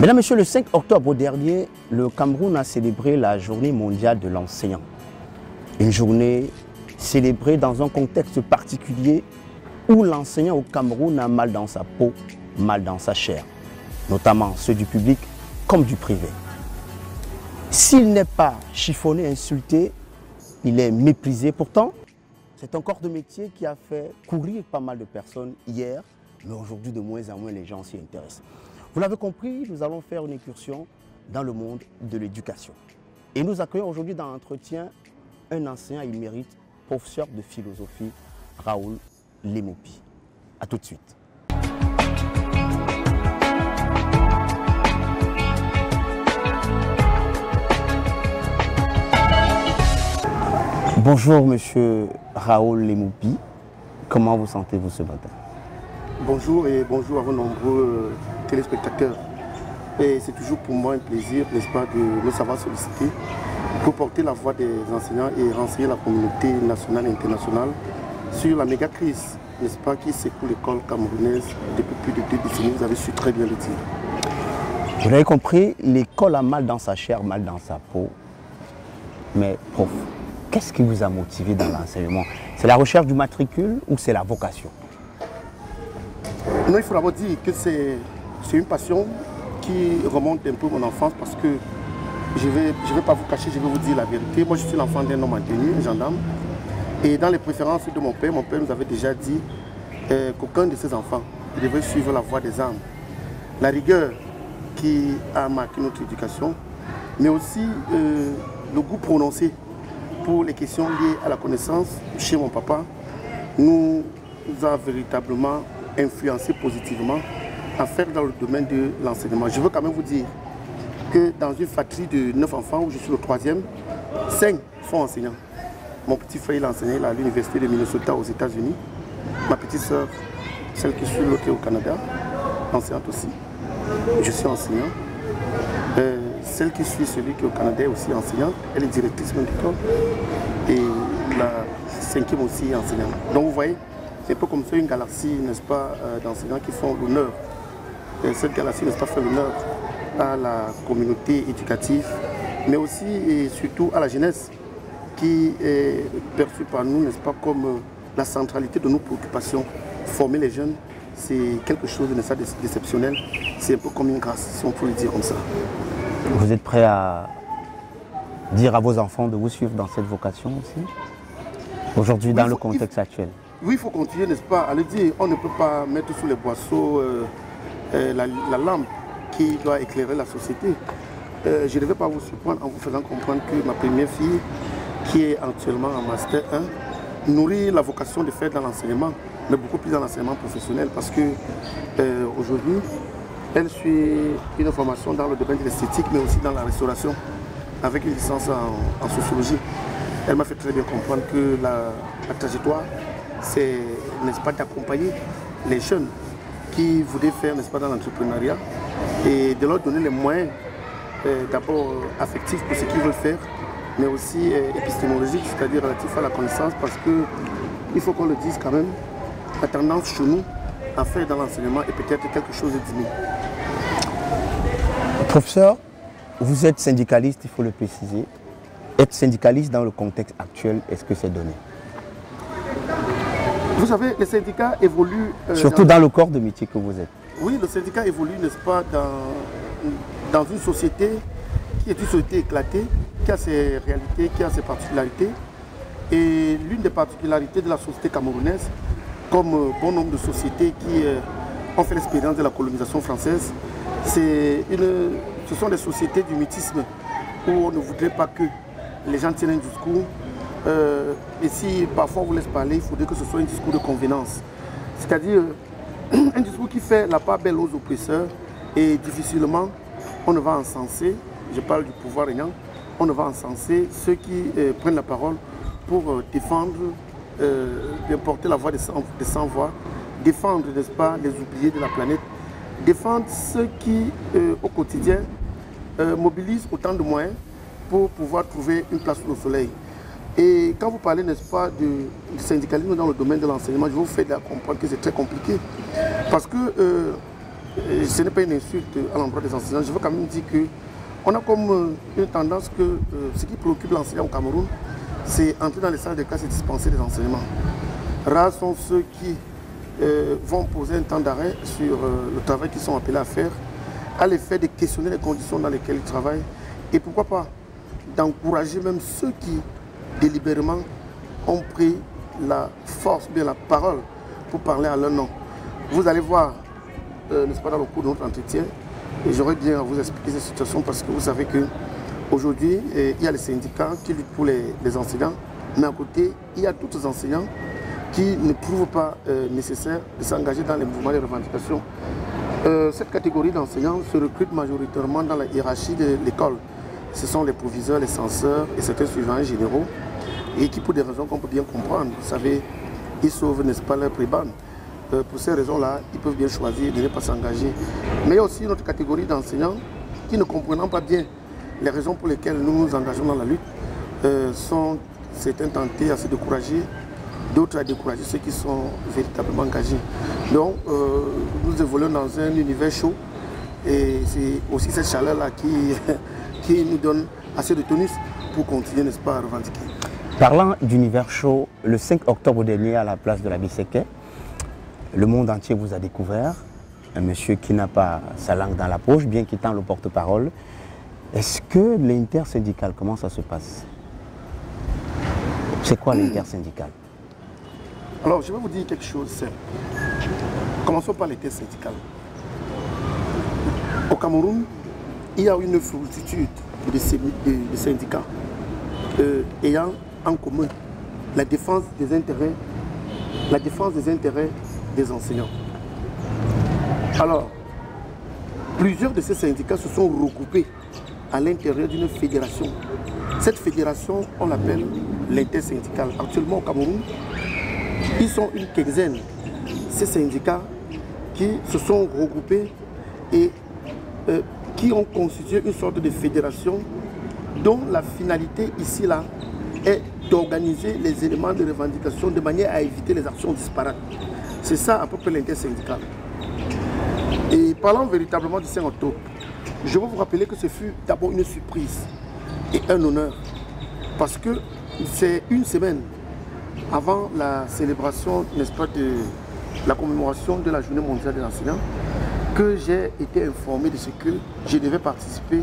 Mesdames, Messieurs, le 5 octobre dernier, le Cameroun a célébré la journée mondiale de l'enseignant. Une journée célébrée dans un contexte particulier où l'enseignant au Cameroun a mal dans sa peau, mal dans sa chair, notamment ceux du public comme du privé. S'il n'est pas chiffonné, insulté, il est méprisé. Pourtant, c'est un corps de métier qui a fait courir pas mal de personnes hier, mais aujourd'hui, de moins en moins, les gens s'y intéressent. Vous l'avez compris, nous allons faire une incursion dans le monde de l'éducation. Et nous accueillons aujourd'hui dans l'entretien un enseignant émérite, professeur de philosophie, Raoul Lemoupi. A tout de suite. Bonjour Monsieur Raoul Lemoupi, comment vous sentez-vous ce matin? Bonjour et bonjour à vos nombreux téléspectateurs. Et c'est toujours pour moi un plaisir, n'est-ce pas, de me savoir solliciter pour porter la voix des enseignants et renseigner la communauté nationale et internationale sur la méga crise, n'est-ce pas, qui secoue l'école camerounaise depuis plus de 2 décennies. Vous avez su très bien le dire. Vous l'avez compris, l'école a mal dans sa chair, mal dans sa peau. Mais prof, qu'est-ce qui vous a motivé dans l'enseignement? C'est la recherche du matricule ou c'est la vocation? Non, il faut d'abord dire que c'est une passion qui remonte un peu mon enfance parce que je vais pas vous cacher, je vais vous dire la vérité. Moi, je suis l'enfant d'un homme en tenue, un gendarme. Et dans les préférences de mon père nous avait déjà dit qu'aucun de ses enfants devait suivre la voie des armes. La rigueur qui a marqué notre éducation, mais aussi le goût prononcé pour les questions liées à la connaissance chez mon papa nous a véritablement influencé positivement à faire dans le domaine de l'enseignement. Je veux quand même vous dire que dans une fratrie de 9 enfants, où je suis le 3e, 5 sont enseignants. Mon petit frère il a enseigné à l'université de Minnesota aux États-Unis. Ma petite soeur, celle qui suit l'autre au Canada, enseignante aussi. Je suis enseignant. Celle qui suit celui qui est au Canada est aussi enseignante. Elle est directrice médicale. Et la 5e aussi est enseignante. Donc vous voyez, c'est un peu comme ça une galaxie, n'est-ce pas, d'enseignants qui font l'honneur. Cette galaxie, n'est-ce pas, fait l'honneur à la communauté éducative, mais aussi et surtout à la jeunesse qui est perçue par nous, n'est-ce pas, comme la centralité de nos préoccupations. Former les jeunes, c'est quelque chose d'exceptionnel. C'est un peu comme une grâce, si on peut le dire comme ça. Vous êtes prêt à dire à vos enfants de vous suivre dans cette vocation aussi? Aujourd'hui, dans le contexte actuel. Oui, il faut continuer, n'est-ce pas, à le dire. On ne peut pas mettre sous les boisseaux la lampe qui doit éclairer la société. Je ne vais pas vous surprendre en vous faisant comprendre que ma première fille, qui est actuellement en Master 1, nourrit la vocation de faire dans l'enseignement, mais beaucoup plus dans l'enseignement professionnel, parce que aujourd'hui, elle suit une formation dans le domaine de l'esthétique, mais aussi dans la restauration, avec une licence en sociologie. Elle m'a fait très bien comprendre que la trajectoire, c'est, n'est-ce pas, d'accompagner les jeunes qui voudraient faire, n'est-ce pas, dans l'entrepreneuriat et de leur donner les moyens d'abord affectifs pour ce qu'ils veulent faire, mais aussi épistémologiques, c'est-à-dire relatifs à la connaissance, parce qu'il faut qu'on le dise quand même, la tendance chez nous à faire dans l'enseignement est peut-être quelque chose de diminué. Professeur, vous êtes syndicaliste, il faut le préciser. Être syndicaliste dans le contexte actuel, est-ce que c'est donné? Vous savez, les syndicats évoluent... Surtout dans le corps de métier que vous êtes. Oui, le syndicat évolue, n'est-ce pas, dans une société qui est une société éclatée, qui a ses réalités, qui a ses particularités. Et l'une des particularités de la société camerounaise, comme bon nombre de sociétés qui ont fait l'expérience de la colonisation française, ce sont des sociétés du mutisme où on ne voudrait pas que les gens tiennent un discours. Et si parfois on vous laisse parler, il faudrait que ce soit un discours de convenance. C'est-à-dire un discours qui fait la part belle aux oppresseurs et difficilement on ne va encenser, je parle du pouvoir régnant, on ne va encenser ceux qui prennent la parole pour défendre, porter la voix des sans-voix, défendre, n'est-ce pas, les oubliés de la planète, défendre ceux qui, au quotidien, mobilisent autant de moyens pour pouvoir trouver une place sous le soleil. Et quand vous parlez, n'est-ce pas, du syndicalisme dans le domaine de l'enseignement, je vous fais comprendre que c'est très compliqué. Parce que ce n'est pas une insulte à l'endroit des enseignants. Je veux quand même dire qu'on a comme une tendance que ce qui préoccupe l'enseignant au Cameroun, c'est entrer dans les salles de classe et dispenser des enseignements. Rares sont ceux qui vont poser un temps d'arrêt sur le travail qu'ils sont appelés à faire, à l'effet de questionner les conditions dans lesquelles ils travaillent et pourquoi pas d'encourager même ceux qui délibérément ont pris la force, bien la parole pour parler à leur nom. Vous allez voir, n'est-ce pas, dans le cours de notre entretien, et j'aurais bien à vous expliquer cette situation parce que vous savez qu'aujourd'hui, il y a les syndicats qui luttent pour les enseignants, mais à côté, il y a tous les enseignants qui ne trouvent pas nécessaire de s'engager dans les mouvements de revendication. Cette catégorie d'enseignants se recrute majoritairement dans la hiérarchie de l'école. Ce sont les proviseurs, les censeurs et certains suivants généraux, et qui, pour des raisons qu'on peut bien comprendre, vous savez, ils sauvent, n'est-ce pas, leur prébande. Pour ces raisons-là, ils peuvent bien choisir de ne pas s'engager. Mais il y a aussi une autre catégorie d'enseignants qui, ne comprenant pas bien les raisons pour lesquelles nous nous engageons dans la lutte, sont certains tentés à se décourager, d'autres à décourager ceux qui sont véritablement engagés. Donc, nous évoluons dans un univers chaud et c'est aussi cette chaleur-là qui nous donne assez de tonus pour continuer, n'est-ce pas, à revendiquer. Parlant d'univers chaud, le 5 octobre dernier à la place de la Bisséquet, le monde entier vous a découvert, un monsieur qui n'a pas sa langue dans la poche, bien qu'il tend le porte-parole. Est-ce que l'intersyndical, comment ça se passe? C'est quoi l'intersyndical? Alors, je vais vous dire quelque chose simple. Commençons par l'intersyndical. Au Cameroun, il y a une multitude de syndicats ayant en commun la défense des intérêts des enseignants. Alors, plusieurs de ces syndicats se sont regroupés à l'intérieur d'une fédération. Cette fédération, on l'appelle l'intersyndical. Actuellement au Cameroun, ils sont une quinzaine, ces syndicats qui se sont regroupés et qui ont constitué une sorte de fédération dont la finalité ici-là est d'organiser les éléments de revendication de manière à éviter les actions disparates. C'est ça à peu près l'intersyndical. Et parlant véritablement du 5 octobre, je veux vous rappeler que ce fut d'abord une surprise et un honneur parce que c'est une semaine avant la célébration, n'est-ce pas, de la commémoration de la Journée mondiale des enseignants que j'ai été informé de ce que je devais participer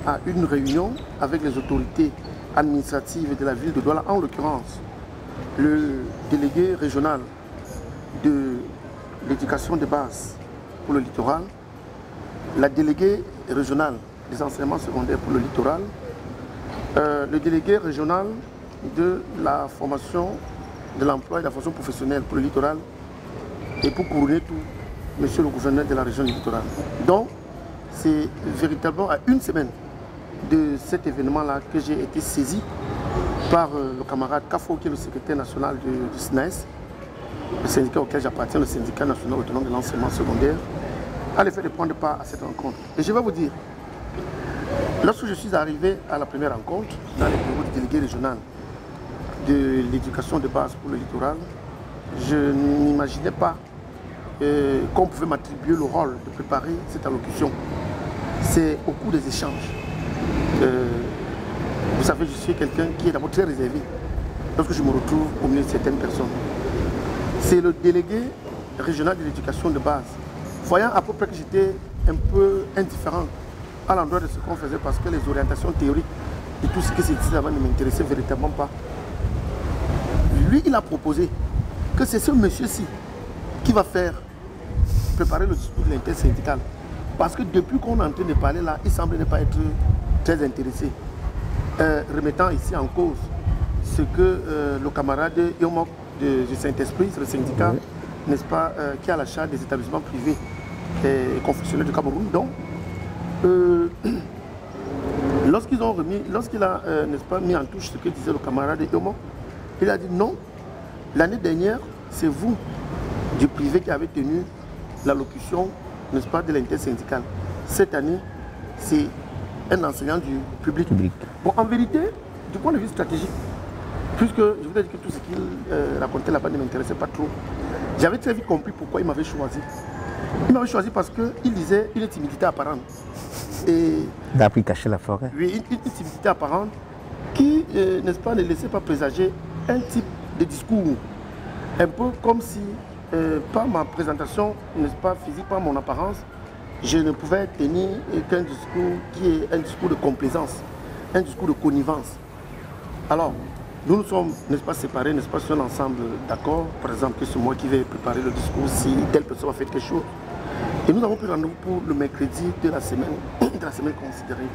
à une réunion avec les autorités administratives de la ville de Douala, en l'occurrence le délégué régional de l'éducation de base pour le littoral, la déléguée régionale des enseignements secondaires pour le littoral, le délégué régional de la formation de l'emploi et de la formation professionnelle pour le littoral et pour couronner tout, monsieur le gouverneur de la région du littoral. Donc, c'est véritablement à une semaine de cet événement-là que j'ai été saisi par le camarade Kafo, qui est le secrétaire national du SNES, le syndicat auquel j'appartiens, le syndicat national autonome de l'enseignement secondaire, à l'effet de prendre part à cette rencontre. Et je vais vous dire, lorsque je suis arrivé à la première rencontre, dans les bureaux du délégué régional de l'éducation de base pour le littoral, je n'imaginais pas qu'on pouvait m'attribuer le rôle de préparer cette allocution. C'est au cours des échanges. Vous savez, je suis quelqu'un qui est d'abord très réservé lorsque je me retrouve au milieu de certaines personnes. C'est le délégué régional de l'éducation de base, voyant à peu près que j'étais un peu indifférent à l'endroit de ce qu'on faisait parce que les orientations théoriques et tout ce qui s'est dit avant ne m'intéressait véritablement pas. Lui, il a proposé que c'est ce monsieur-ci qui va préparer le discours de l'intersyndical. Parce que depuis qu'on est en train de parler là, il semble ne pas être très intéressé. Remettant ici en cause ce que le camarade Yomok de Saint-Esprit, c'est le syndicat, n'est-ce pas, qui a la charge des établissements privés et confessionnels du Cameroun. Donc, lorsqu'il a, n'est-ce pas, mis en touche ce que disait le camarade Yomok, il a dit non, l'année dernière, c'est vous, du privé, qui avez tenu l'allocution, n'est-ce pas, de l'intersyndicale. Cette année, c'est un enseignant du public. Bon, en vérité, du point de vue stratégique, puisque je voudrais dire que tout ce qu'il racontait là-bas ne m'intéressait pas trop, j'avais très vite compris pourquoi il m'avait choisi. Il m'avait choisi parce qu'il disait une timidité apparente. Il a appris cacher la forêt. Oui, une timidité apparente qui, n'est-ce pas, ne laissait pas présager un type de discours. Un peu comme si, par ma présentation, n'est-ce pas, physique, par mon apparence, je ne pouvais tenir qu'un discours qui est un discours de complaisance, un discours de connivence. Alors, nous sommes, n'est-ce pas, séparés, n'est-ce pas, sur un ensemble d'accords. Par exemple, que c'est moi qui vais préparer le discours si telle personne a fait quelque chose. Et nous avons pris rendez-vous pour le mercredi de la semaine considérée.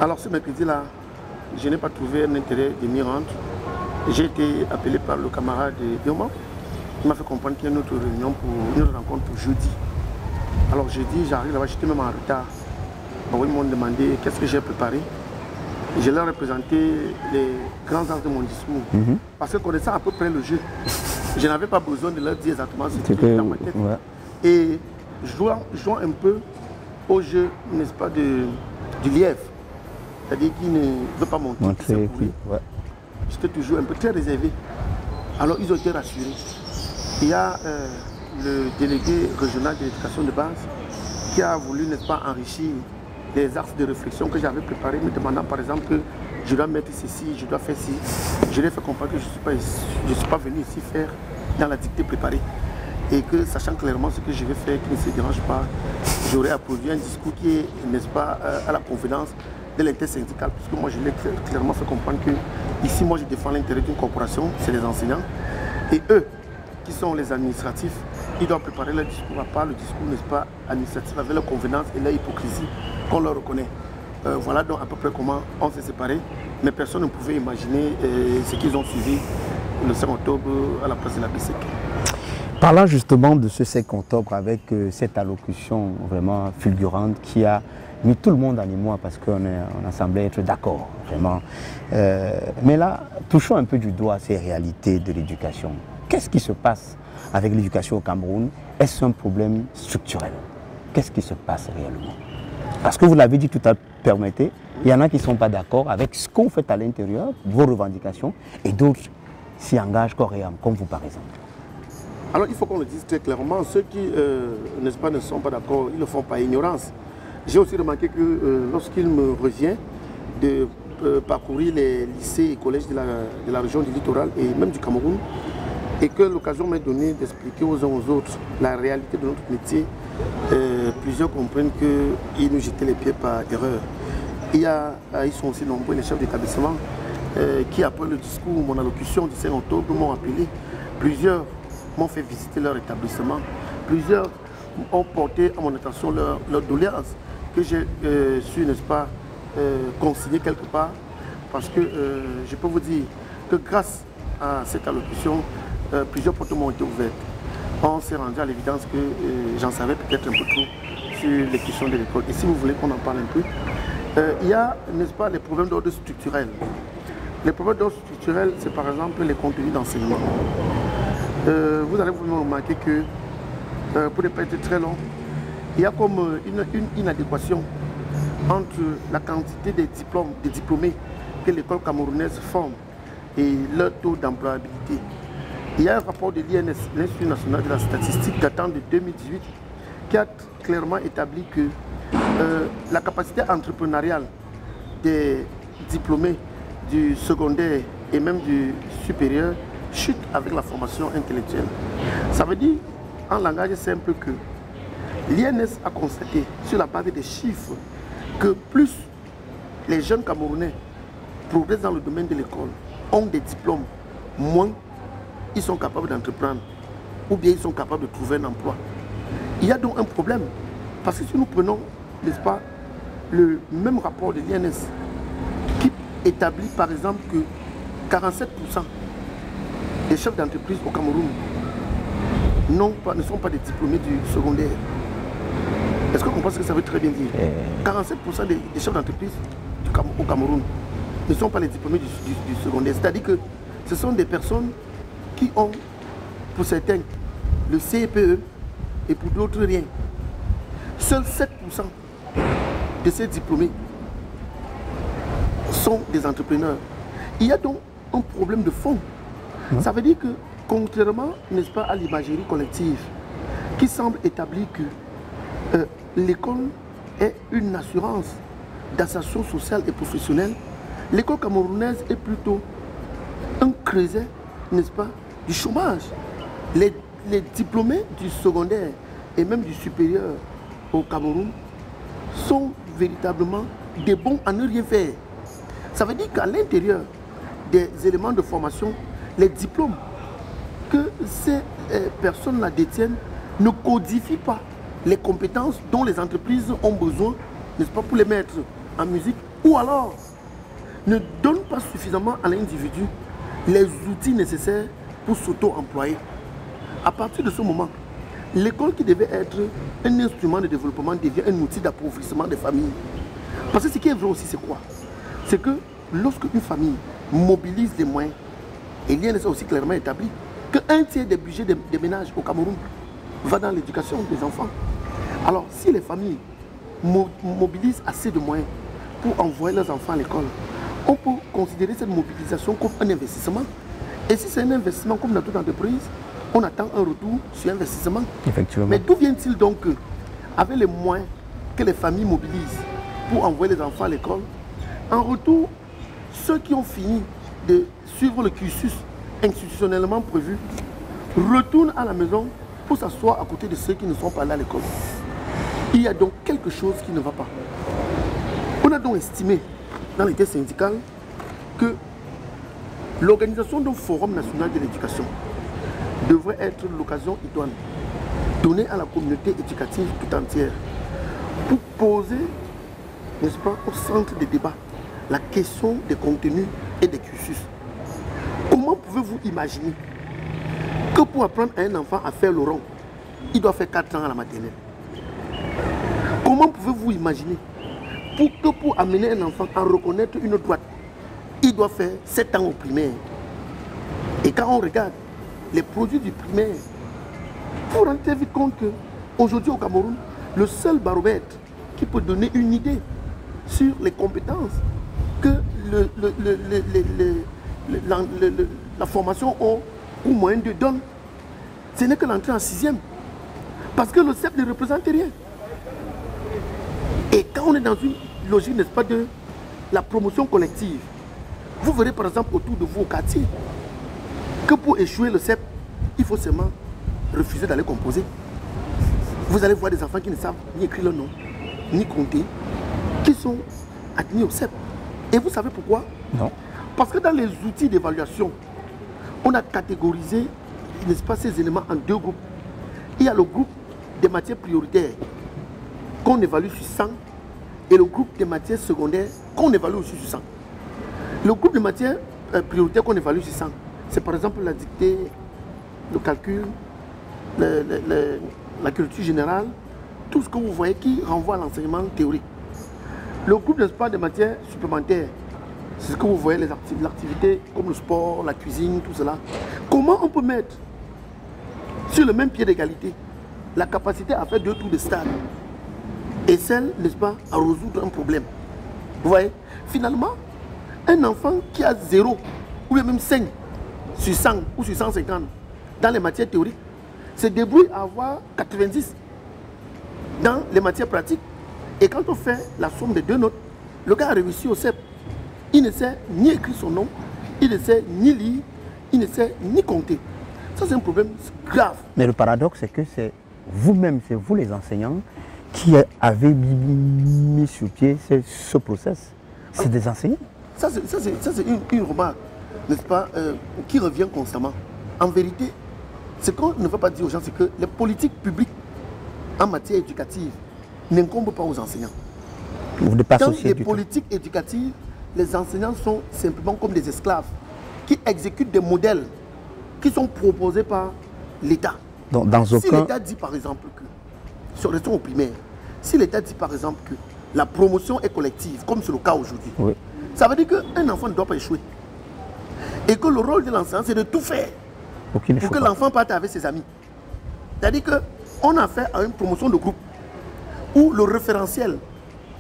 Alors, ce mercredi-là, je n'ai pas trouvé un intérêt de m'y rendre. J'ai été appelé par le camarade Yoma. Il m'a fait comprendre qu'il y a une autre réunion, une autre rencontre pour jeudi. Alors jeudi, j'arrive là-bas, j'étais même en retard. Bon, ils m'ont demandé qu'est-ce que j'ai préparé. Je leur ai présenté les grands axes de mon discours. Parce que connaissant à peu près le jeu, je n'avais pas besoin de leur dire exactement ce qui était dans ma tête. Ouais. Et jouant un peu au jeu, n'est-ce pas, du lièvre. C'est-à-dire qu'il ne veut pas monter. Ouais. J'étais toujours un peu très réservé. Alors ils ont été rassurés. Il y a le délégué régional de l'éducation de base qui a voulu, n'est-ce pas, enrichir les axes de réflexion que j'avais préparés, me demandant par exemple que je dois mettre ceci, je dois faire ci. Je lui ai fait comprendre que je ne suis pas venu ici faire dans la dictée préparée. Et que, sachant clairement ce que je vais faire, qui ne se dérange pas, j'aurais à produire un discours qui est, n'est-ce pas, à la convenance de l'intersyndicale. Parce que moi, je l'ai clairement fait comprendre que ici, moi, je défends l'intérêt d'une corporation, c'est les enseignants. Et eux, qui sont les administratifs, ils doivent préparer leur discours à part le discours, n'est-ce pas, administratif, avec leur convenance et leur hypocrisie qu'on leur reconnaît. Voilà donc à peu près comment on s'est séparés, mais personne ne pouvait imaginer ce qu'ils ont suivi le 5 octobre à la place de la BCK. Parlant justement de ce 5 octobre avec cette allocution vraiment fulgurante qui a mis tout le monde en émoi parce qu'on a semblé être d'accord, vraiment. Mais là, touchons un peu du doigt ces réalités de l'éducation. Qu'est-ce qui se passe avec l'éducation au Cameroun? Est-ce un problème structurel? Qu'est-ce qui se passe réellement? Parce que vous l'avez dit tout à l'heure, permettez, il y en a qui ne sont pas d'accord avec ce qu'on fait à l'intérieur, vos revendications, et d'autres s'y engagent corps et âme, comme vous par exemple. Alors il faut qu'on le dise très clairement, ceux qui n'est-ce pas, ne sont pas d'accord, ils ne le font pas ignorance. J'ai aussi remarqué que lorsqu'il me revient de parcourir les lycées et collèges de la région du littoral et même du Cameroun, et que l'occasion m'est donnée d'expliquer aux uns aux autres la réalité de notre métier, plusieurs comprennent qu'ils nous jetaient les pieds par erreur. Ils sont aussi nombreux, les chefs d'établissement, qui après le discours, mon allocution du 5 octobre, m'ont appelé. Plusieurs m'ont fait visiter leur établissement. Plusieurs ont porté à mon attention leur doléance que j'ai su, n'est-ce pas, consigner quelque part. Parce que je peux vous dire que grâce à cette allocution, plusieurs portes m'ont été ouvertes. On s'est rendu à l'évidence que j'en savais peut-être un peu trop sur les questions de l'école. Et si vous voulez qu'on en parle un peu, il y a, n'est-ce pas, les problèmes d'ordre structurel. Les problèmes d'ordre structurel, c'est par exemple les contenus d'enseignement. Vous allez vous remarquer que, pour ne pas être très long, il y a comme une inadéquation entre la quantité des diplômés que l'école camerounaise forme et leur taux d'employabilité. Il y a un rapport de l'INS, l'Institut national de la statistique, datant de 2018, qui a clairement établi que la capacité entrepreneuriale des diplômés du secondaire et même du supérieur chute avec la formation intellectuelle. Ça veut dire, en langage simple, que l'INS a constaté, sur la base des chiffres, que plus les jeunes Camerounais progressent dans le domaine de l'école, ont des diplômes, moins ils sont capables d'entreprendre, ou bien ils sont capables de trouver un emploi. Il y a donc un problème, parce que si nous prenons, n'est-ce pas, le même rapport de l'INS, qui établit par exemple que 47% des chefs d'entreprise au Cameroun ne sont pas des diplômés du secondaire. Est-ce qu'on comprend ce que ça veut très bien dire? 47% des chefs d'entreprise au Cameroun ne sont pas les diplômés du secondaire. C'est-à-dire que ce sont des personnes qui ont, pour certains, le CPE et pour d'autres rien. Seuls 7% de ces diplômés sont des entrepreneurs. Il y a donc un problème de fond. Ça veut dire que, contrairement, n'est-ce pas, à l'imagerie collective, qui semble établir que l'école est une assurance d'ascension sociale et professionnelle. L'école camerounaise est plutôt un creuset, n'est-ce pas, du chômage. Les diplômés du secondaire et même du supérieur au Cameroun sont véritablement des bons à ne rien faire. Ça veut dire qu'à l'intérieur des éléments de formation, les diplômes que ces personnes-là détiennent ne codifient pas les compétences dont les entreprises ont besoin, n'est-ce pas, pour les mettre en musique, ou alors ne donnent pas suffisamment à l'individu les outils nécessaires pour s'auto-employer. À partir de ce moment, l'école qui devait être un instrument de développement devient un outil d'appauvrissement des familles. Parce que ce qui est vrai aussi, c'est quoi? C'est que lorsque une famille mobilise des moyens, et il y a aussi clairement établi qu'un tiers des budgets des ménages au Cameroun va dans l'éducation des enfants. Alors, si les familles mobilisent assez de moyens pour envoyer leurs enfants à l'école, on peut considérer cette mobilisation comme un investissement. Et si c'est un investissement comme dans toute entreprise, on attend un retour sur investissement. Effectivement. Mais d'où vient-il donc que, avec les moyens que les familles mobilisent pour envoyer les enfants à l'école, en retour, ceux qui ont fini de suivre le cursus institutionnellement prévu retournent à la maison pour s'asseoir à côté de ceux qui ne sont pas allés à l'école. Il y a donc quelque chose qui ne va pas. On a donc estimé dans l'état syndical que l'organisation d'un forum national de l'éducation devrait être l'occasion idoine donnée à la communauté éducative tout entière pour poser, n'est-ce pas, au centre des débats la question des contenus et des cursus. Comment pouvez-vous imaginer que pour apprendre à un enfant à faire le rond, il doit faire 4 ans à la maternelle? Comment pouvez-vous imaginer que pour amener un enfant à reconnaître une droite, il doit faire 7 ans au primaire? Et quand on regarde les produits du primaire, vous vous rendez vite compte qu'aujourd'hui au Cameroun, le seul baromètre qui peut donner une idée sur les compétences que la formation ou moyen de donne, ce n'est que l'entrée en 6e. Parce que le CEP ne représente rien. Et quand on est dans une logique, n'est-ce pas, de la promotion collective, vous verrez par exemple autour de vous au quartier que pour échouer le CEP, il faut seulement refuser d'aller composer. Vous allez voir des enfants qui ne savent ni écrire leur nom, ni compter, qui sont admis au CEP. Et vous savez pourquoi? Non. Parce que dans les outils d'évaluation, on a catégorisé, n'est-ce pas, ces éléments en 2 groupes. Il y a le groupe des matières prioritaires qu'on évalue sur 100 et le groupe des matières secondaires qu'on évalue aussi sur 100. Le groupe de matières prioritaires qu'on évalue sur 100, c'est par exemple la dictée, le calcul, la culture générale, tout ce que vous voyez qui renvoie à l'enseignement théorique. Le groupe, n'est-ce pas, des matières supplémentaires, c'est ce que vous voyez, l'activité comme le sport, la cuisine, tout cela. Comment on peut mettre sur le même pied d'égalité la capacité à faire 2 tours de stade et celle, n'est-ce pas, à résoudre un problème? Vous voyez, finalement, un enfant qui a 0 ou même 5 sur 100 ou sur 150 dans les matières théoriques se débrouille à avoir 90 dans les matières pratiques. Et quand on fait la somme des 2 notes, le gars a réussi au CEP. Il ne sait ni écrire son nom, il ne sait ni lire, il ne sait ni compter. Ça, c'est un problème grave. Mais le paradoxe, c'est que c'est vous-même, c'est vous les enseignants qui avez mis sur pied ce process. C'est des enseignants. Ça, c'est une remarque, n'est-ce pas, qui revient constamment. En vérité, ce qu'on ne veut pas dire aux gens, c'est que les politiques publiques en matière éducative n'incombent pas aux enseignants. Dans les politiques éducatives, les enseignants sont simplement comme des esclaves qui exécutent des modèles qui sont proposés par l'État. Si l'État dit par exemple que, restons au primaire, si l'État dit par exemple que la promotion est collective, comme c'est le cas aujourd'hui, oui, ça veut dire qu'un enfant ne doit pas échouer. Et que le rôle de l'enseignant, c'est de tout faire pour que l'enfant parte avec ses amis. C'est-à-dire qu'on a fait à une promotion de groupe où le référentiel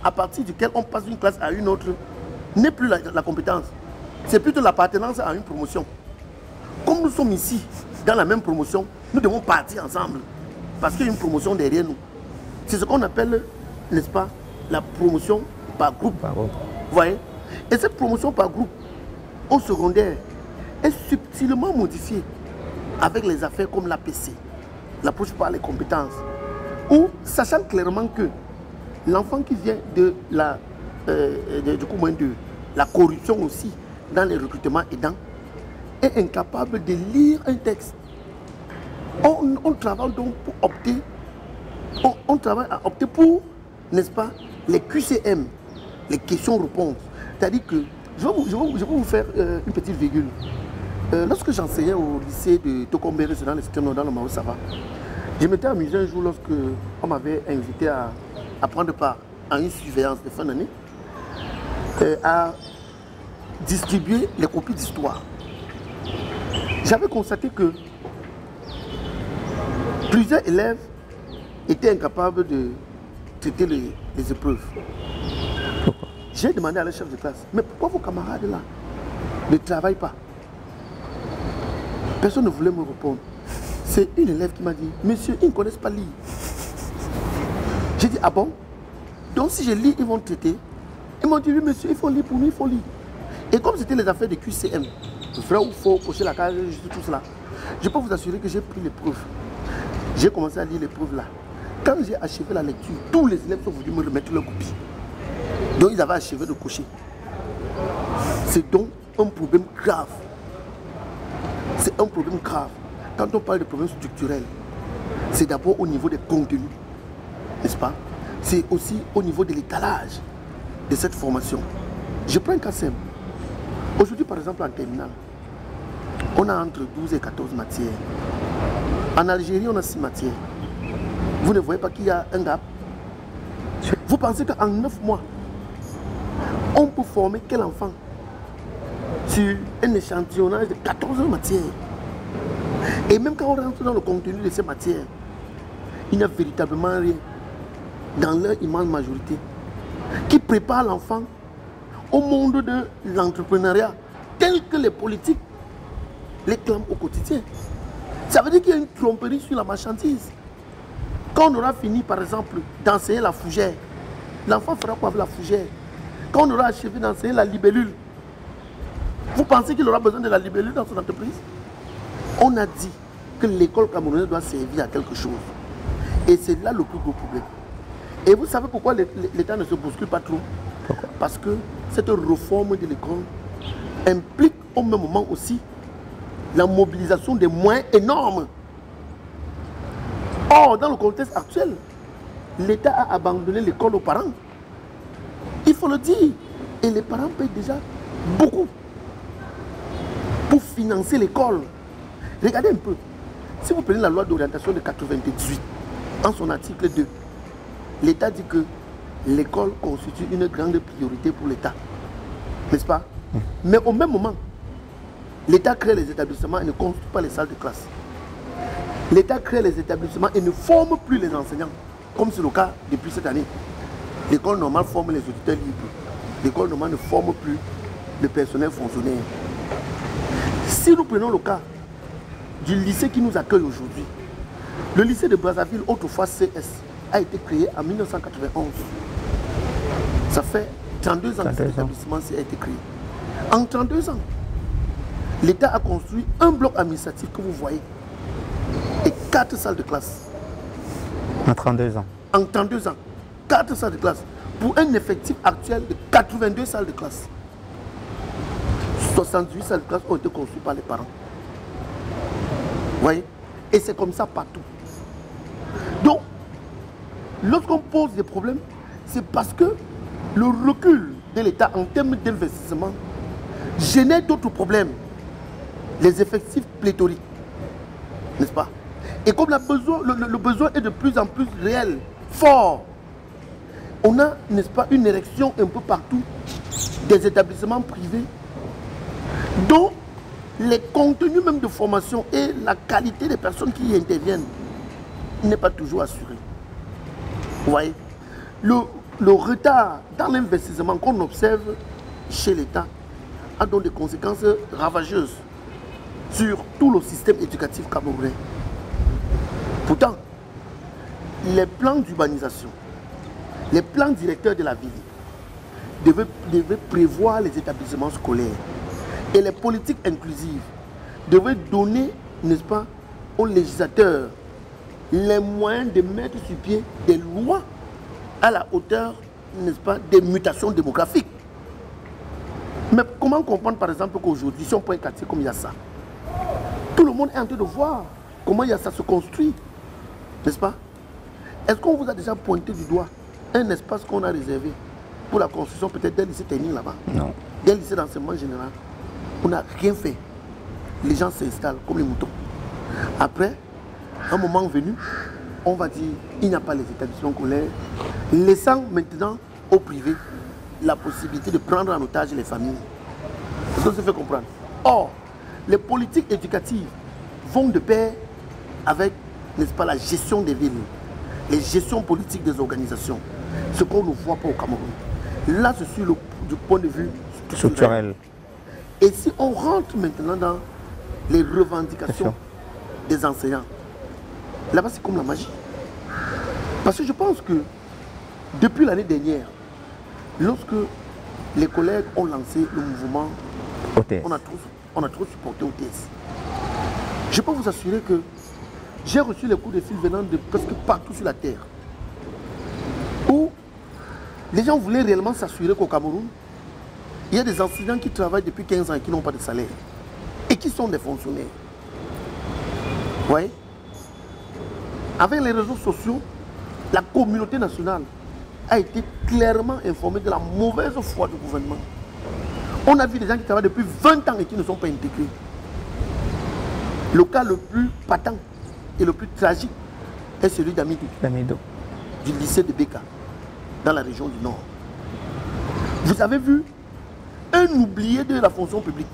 à partir duquel on passe d'une classe à une autre n'est plus la compétence. C'est plutôt l'appartenance à une promotion. Comme nous sommes ici, dans la même promotion, nous devons partir ensemble. parce qu'il y a une promotion derrière nous. C'est ce qu'on appelle, n'est-ce pas, la promotion par groupe. Vous voyez? Et cette promotion par groupe au secondaire est subtilement modifiée avec les affaires comme l'APC, l'approche par les compétences, ou sachant clairement que l'enfant qui vient de la, de la corruption aussi dans les recrutements aidants est incapable de lire un texte. On travaille donc pour opter, on travaille à opter pour, n'est-ce pas, les QCM, les questions-réponses. C'est-à-dire que, je vais vous faire une petite virgule. Lorsque j'enseignais au lycée de Tokombéré, c'est dans le système dans le Mao Sava, je m'étais amusé un jour lorsque on m'avait invité à prendre part à une surveillance de fin d'année, à distribuer les copies d'histoire. J'avais constaté que plusieurs élèves étaient incapables de traiter les épreuves. J'ai demandé à la chef de classe, mais pourquoi vos camarades là ne travaillent pas? Personne ne voulait me répondre. C'est une élève qui m'a dit, monsieur, ils ne connaissent pas lire. J'ai dit, ah bon? Donc si je lis, ils vont traiter. Ils m'ont dit, oui monsieur, il faut lire pour nous, il faut lire. Et comme c'était les affaires de QCM, vrai ou faux, cocher la case, tout cela, je peux vous assurer que j'ai pris l'épreuve. J'ai commencé à lire l'épreuve là. Quand j'ai achevé la lecture, tous les élèves sont venus me remettre leur copie. Donc ils avaient achevé de cocher. C'est donc un problème grave. C'est un problème grave. Quand on parle de problèmes structurels, c'est d'abord au niveau des contenus, n'est-ce pas? C'est aussi au niveau de l'étalage de cette formation. Je prends un cas simple. Aujourd'hui, par exemple, en terminale, on a entre 12 et 14 matières. En Algérie, on a 6 matières. Vous ne voyez pas qu'il y a un gap? Vous pensez qu'en 9 mois, on peut former quel enfant sur un échantillonnage de 14 matières? Et même quand on rentre dans le contenu de ces matières, il n'y a véritablement rien, dans leur immense majorité, qui prépare l'enfant au monde de l'entrepreneuriat tel que les politiques les clament au quotidien. Ça veut dire qu'il y a une tromperie sur la marchandise. Quand on aura fini, par exemple, d'enseigner la fougère, l'enfant fera quoi avec la fougère? Quand on aura achevé d'enseigner la libellule, vous pensez qu'il aura besoin de la libellule dans son entreprise? On a dit que l'école camerounaise doit servir à quelque chose. Et c'est là le plus gros problème. Et vous savez pourquoi l'État ne se bouscule pas trop? Parce que cette réforme de l'école implique au même moment aussi la mobilisation des moyens énormes. Or, dans le contexte actuel, l'État a abandonné l'école aux parents. Il faut le dire. Et les parents payent déjà beaucoup pour financer l'école. Regardez un peu. Si vous prenez la loi d'orientation de 98, en son article 2, l'État dit que l'école constitue une grande priorité pour l'État. N'est-ce pas? Mais au même moment, l'État crée les établissements et ne construit pas les salles de classe. L'État crée les établissements et ne forme plus les enseignants, comme c'est le cas depuis cette année. L'école normale forme les auditeurs libres. L'école normale ne forme plus le personnel fonctionnaire. Si nous prenons le cas du lycée qui nous accueille aujourd'hui, le lycée de Brazzaville, autrefois CS, a été créé en 1991. Ça fait 32 ans que cet établissement a été créé. En 32 ans, l'État a construit un bloc administratif que vous voyez et 4 salles de classe. En 32 ans. En 32 ans, 4 salles de classe pour un effectif actuel de 82 salles de classe. 68 salles de classe ont été construites par les parents. Vous voyez? Et c'est comme ça partout. Donc, lorsqu'on pose des problèmes, c'est parce que le recul de l'État en termes d'investissement génère d'autres problèmes. Les effectifs pléthoriques, n'est-ce pas? Et comme le besoin est de plus en plus réel, fort, on a, n'est-ce pas, une érection un peu partout des établissements privés dont les contenus même de formation et la qualité des personnes qui y interviennent n'est pas toujours assurée. Vous voyez? Le retard dans l'investissement qu'on observe chez l'État a donc des conséquences ravageuses sur tout le système éducatif camerounais. Pourtant, les plans d'urbanisation, les plans directeurs de la ville devaient prévoir les établissements scolaires et les politiques inclusives devaient donner, n'est-ce pas, aux législateurs les moyens de mettre sur pied des lois à la hauteur, n'est-ce pas, des mutations démographiques. Mais comment comprendre par exemple qu'aujourd'hui, si on prend un quartier comme Yassa, tout le monde est en train de voir comment Yassa se construit, n'est-ce pas? Est-ce qu'on vous a déjà pointé du doigt un espace qu'on a réservé pour la construction peut-être d'un lycée technique là-bas? Non. D'un lycée d'enseignement général? On n'a rien fait. Les gens s'installent comme les moutons. Après, un moment venu, on va dire il n'y a pas les établissements scolaires, laissant maintenant au privé la possibilité de prendre en otage les familles. Est-ce qu'on se fait comprendre? Or, les politiques éducatives vont de pair avec, n'est-ce pas, la gestion des villes, les gestions politiques des organisations, ce qu'on ne voit pas au Cameroun. Là, je suis du point de vue structurel. Et si on rentre maintenant dans les revendications des enseignants, là-bas c'est comme la magie. Parce que je pense que depuis l'année dernière, lorsque les collègues ont lancé le mouvement, on a trop supporté OTS. Je peux vous assurer que j'ai reçu les coups de fil venant de presque partout sur la terre, où les gens voulaient réellement s'assurer qu'au Cameroun, il y a des enseignants qui travaillent depuis 15 ans et qui n'ont pas de salaire, et qui sont des fonctionnaires. Vous voyez? Avec les réseaux sociaux, la communauté nationale a été clairement informée de la mauvaise foi du gouvernement. On a vu des gens qui travaillent depuis 20 ans et qui ne sont pas intégrés. Le cas le plus patent et le plus tragique est celui d'Amidou, du lycée de Beka, dans la région du Nord. Vous avez vu un oublié de la fonction publique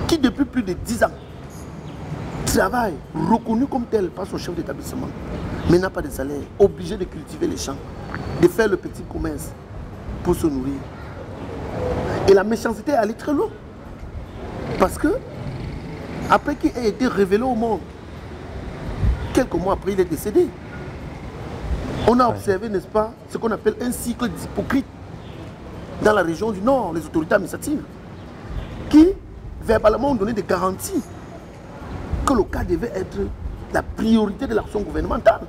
qui depuis plus de 10 ans travaille, reconnu comme tel par son chef d'établissement, mais n'a pas de salaire, obligé de cultiver les champs, de faire le petit commerce pour se nourrir. Et la méchanceté est allée très loin. Parce que, après qu'il ait été révélé au monde, quelques mois après, il est décédé. On a observé, n'est-ce pas, ce qu'on appelle un cycle d'hypocrites dans la région du Nord, les autorités administratives, qui verbalement ont donné des garanties que le cas devait être la priorité de l'action gouvernementale.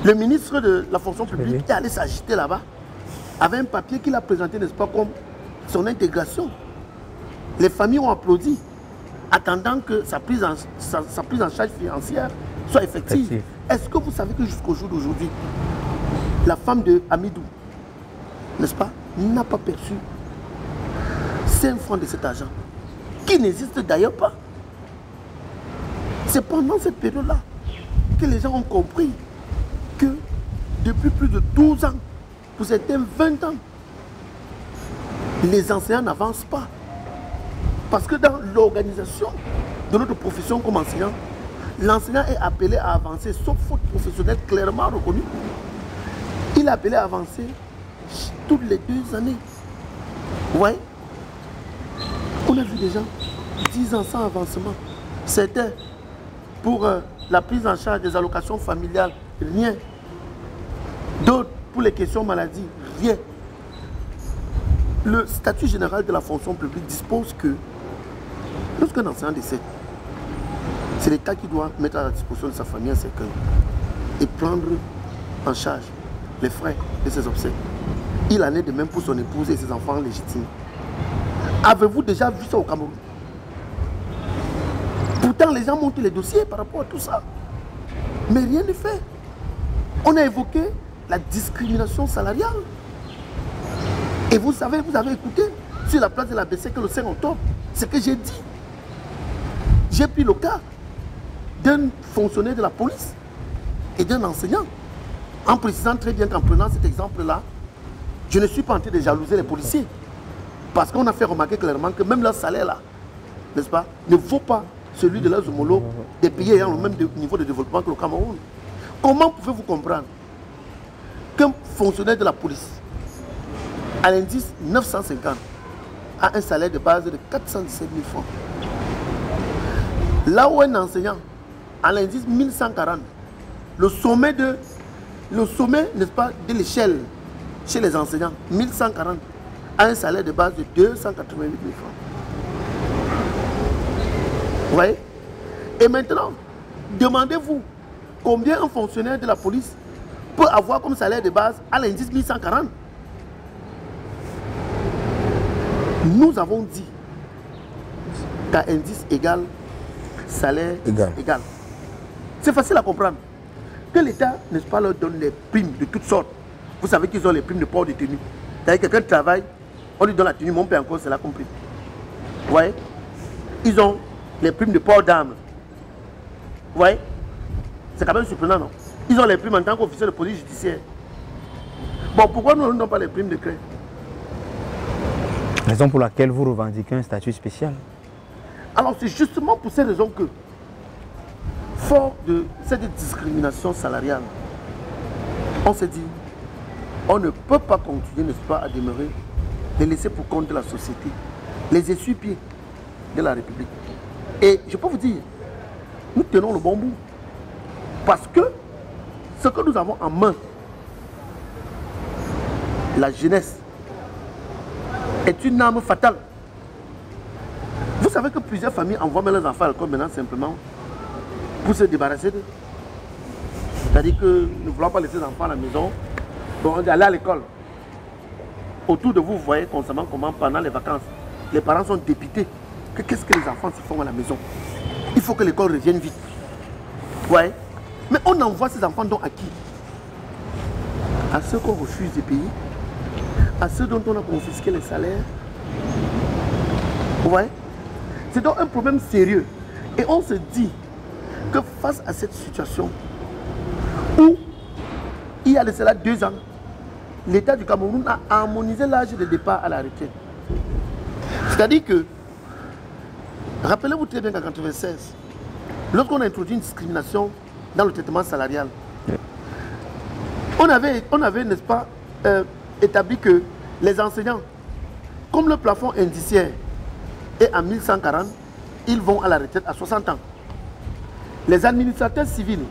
Le ministre de la fonction publique est allé s'agiter là-bas avec un papier qu'il a présenté, n'est-ce pas, comme son intégration. Les familles ont applaudi, attendant que sa prise en charge financière soit effective. Est-ce que vous savez que jusqu'au jour d'aujourd'hui, la femme de Amidou, n'est-ce pas, n'a pas perçu 5 francs de cet argent, qui n'existe d'ailleurs pas? C'est pendant cette période-là que les gens ont compris que depuis plus de 12 ans, pour certains 20 ans, les enseignants n'avancent pas. Parce que dans l'organisation de notre profession comme enseignant, l'enseignant est appelé à avancer, sauf faute professionnelle clairement reconnue. Il est appelé à avancer toutes les 2 années. Vous voyez? On a vu des gens 10 ans sans avancement. Certains, pour la prise en charge des allocations familiales, rien. D'autres, pour les questions maladie, rien. Le statut général de la fonction publique dispose que lorsqu'un enseignant décède, c'est l'État qui doit mettre à la disposition de sa famille un cercueil et prendre en charge les frais de ses obsèques. Il en est de même pour son épouse et ses enfants légitimes. Avez-vous déjà vu ça au Cameroun? Pourtant, les gens montent les dossiers par rapport à tout ça. Mais rien n'est fait. On a évoqué la discrimination salariale. Et vous savez, vous avez écouté sur la place de la BC que le 5 octobre, ce que j'ai dit. J'ai pris le cas d'un fonctionnaire de la police et d'un enseignant, en précisant très bien qu'en prenant cet exemple-là, je ne suis pas en train de jalouser les policiers. Parce qu'on a fait remarquer clairement que même leur salaire, là, n'est-ce pas, ne vaut pas celui de leurs homologues des pays ayant le même niveau de développement que le Cameroun. Comment pouvez-vous comprendre qu'un fonctionnaire de la police, à l'indice 950, a un salaire de base de 417 000 francs? Là où un enseignant, à l'indice 1140, le sommet, n'est-ce pas, de l'échelle chez les enseignants, 1140, à un salaire de base de 288 000 francs. Vous voyez? Et maintenant, demandez-vous combien un fonctionnaire de la police peut avoir comme salaire de base à l'indice 1140. Nous avons dit qu'à indice égal, salaire égal. C'est facile à comprendre. Que l'État, n'est-ce pas, leur donne les primes de toutes sortes. Vous savez qu'ils ont les primes de port de tenue. C'est-à-dire que quelqu'un travaille, on lui donne la tenue, mon père encore, c'est là compris. Vous voyez? Ils ont les primes de port d'armes. Vous voyez? C'est quand même surprenant, non? Ils ont les primes en tant qu'officier de police judiciaire. Bon, pourquoi nous n'avons pas les primes de crédit? Raison pour laquelle vous revendiquez un statut spécial. Alors c'est justement pour ces raisons que, fort de cette discrimination salariale, on s'est dit, on ne peut pas continuer, n'est-ce pas, à demeurer, les laisser pour compte de la société, les essuie-pieds de la République. Et je peux vous dire, nous tenons le bon bout. Parce que ce que nous avons en main, la jeunesse, est une arme fatale. Vous savez que plusieurs familles envoient leurs enfants à l'école maintenant simplement pour se débarrasser d'eux. C'est-à-dire que nous ne voulons pas laisser les enfants à la maison. Donc on dit allez à l'école. Autour de vous, vous voyez constamment comment pendant les vacances, les parents sont dépités. Qu'est-ce que les enfants se font à la maison? Il faut que l'école revienne vite. Vous voyez? Mais on envoie ces enfants donc à qui? À ceux qu'on refuse de payer, à ceux dont on a confisqué les salaires. Vous voyez? C'est donc un problème sérieux. Et on se dit que face à cette situation où il y a de cela 2 ans, l'État du Cameroun a harmonisé l'âge de départ à la retraite. C'est-à-dire que, rappelez-vous très bien qu'en 1996, lorsqu'on a introduit une discrimination dans le traitement salarial, on avait, n'est-ce pas, établi que les enseignants, comme le plafond indiciaire est à 1140, ils vont à la retraite à 60 ans. Les administrateurs civils,